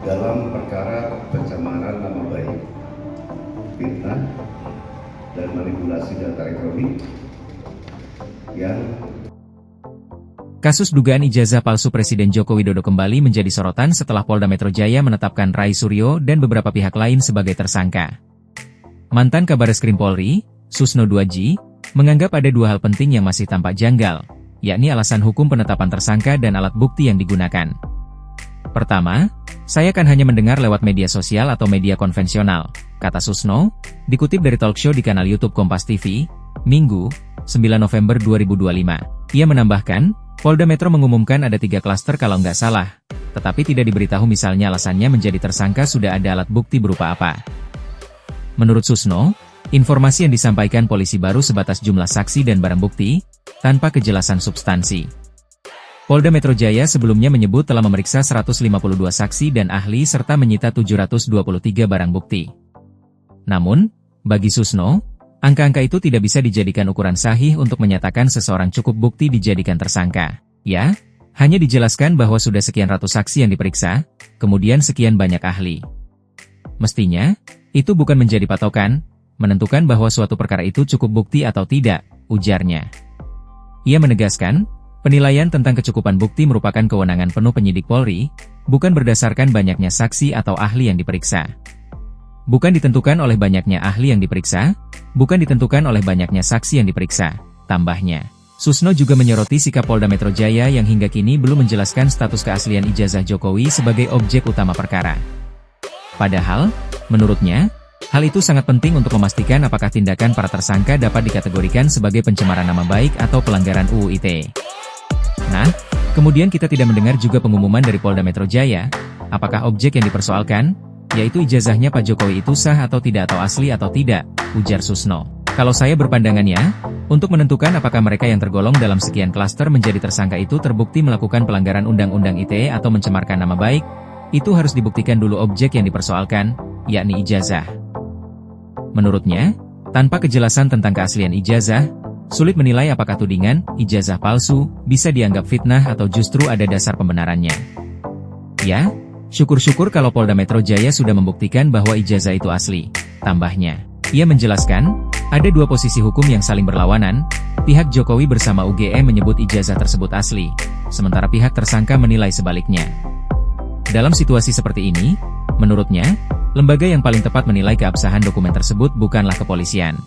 dalam perkara pencemaran nama baik, fitnah, dan manipulasi data elektronik yang Kasus dugaan ijazah palsu Presiden Joko Widodo kembali menjadi sorotan setelah Polda Metro Jaya menetapkan Rai Suryo dan beberapa pihak lain sebagai tersangka. Mantan Kabareskrim Polri, Susno Duaji, menganggap ada dua hal penting yang masih tampak janggal, yakni alasan hukum penetapan tersangka dan alat bukti yang digunakan. Pertama, saya kan hanya mendengar lewat media sosial atau media konvensional, kata Susno, dikutip dari talkshow di kanal YouTube Kompas TV, Minggu, 9 November 2025. Ia menambahkan, Polda Metro mengumumkan ada 3 klaster kalau nggak salah, tetapi tidak diberitahu misalnya alasannya menjadi tersangka sudah ada alat bukti berupa apa. Menurut Susno, informasi yang disampaikan polisi baru sebatas jumlah saksi dan barang bukti, tanpa kejelasan substansi. Polda Metro Jaya sebelumnya menyebut telah memeriksa 152 saksi dan ahli serta menyita 723 barang bukti. Namun, bagi Susno, angka-angka itu tidak bisa dijadikan ukuran sahih untuk menyatakan seseorang cukup bukti dijadikan tersangka. Ya, hanya dijelaskan bahwa sudah sekian ratus saksi yang diperiksa, kemudian sekian banyak ahli. Mestinya, itu bukan menjadi patokan, menentukan bahwa suatu perkara itu cukup bukti atau tidak, ujarnya. Ia menegaskan, penilaian tentang kecukupan bukti merupakan kewenangan penuh penyidik Polri, bukan berdasarkan banyaknya saksi atau ahli yang diperiksa. Bukan ditentukan oleh banyaknya ahli yang diperiksa, bukan ditentukan oleh banyaknya saksi yang diperiksa, tambahnya. Susno juga menyoroti sikap Polda Metro Jaya yang hingga kini belum menjelaskan status keaslian ijazah Jokowi sebagai objek utama perkara. Padahal, menurutnya, hal itu sangat penting untuk memastikan apakah tindakan para tersangka dapat dikategorikan sebagai pencemaran nama baik atau pelanggaran UU ITE. Nah, kemudian kita tidak mendengar juga pengumuman dari Polda Metro Jaya, apakah objek yang dipersoalkan, yaitu ijazahnya Pak Jokowi itu sah atau tidak atau asli atau tidak, ujar Susno. Kalau saya berpandangannya, untuk menentukan apakah mereka yang tergolong dalam sekian klaster menjadi tersangka itu terbukti melakukan pelanggaran Undang-Undang ITE atau mencemarkan nama baik, itu harus dibuktikan dulu objek yang dipersoalkan, yakni ijazah. Menurutnya, tanpa kejelasan tentang keaslian ijazah, sulit menilai apakah tudingan, ijazah palsu, bisa dianggap fitnah atau justru ada dasar pembenarannya. Ya, syukur-syukur kalau Polda Metro Jaya sudah membuktikan bahwa ijazah itu asli, tambahnya. Ia menjelaskan, ada dua posisi hukum yang saling berlawanan, pihak Jokowi bersama UGM menyebut ijazah tersebut asli, sementara pihak tersangka menilai sebaliknya. Dalam situasi seperti ini, menurutnya, lembaga yang paling tepat menilai keabsahan dokumen tersebut bukanlah kepolisian,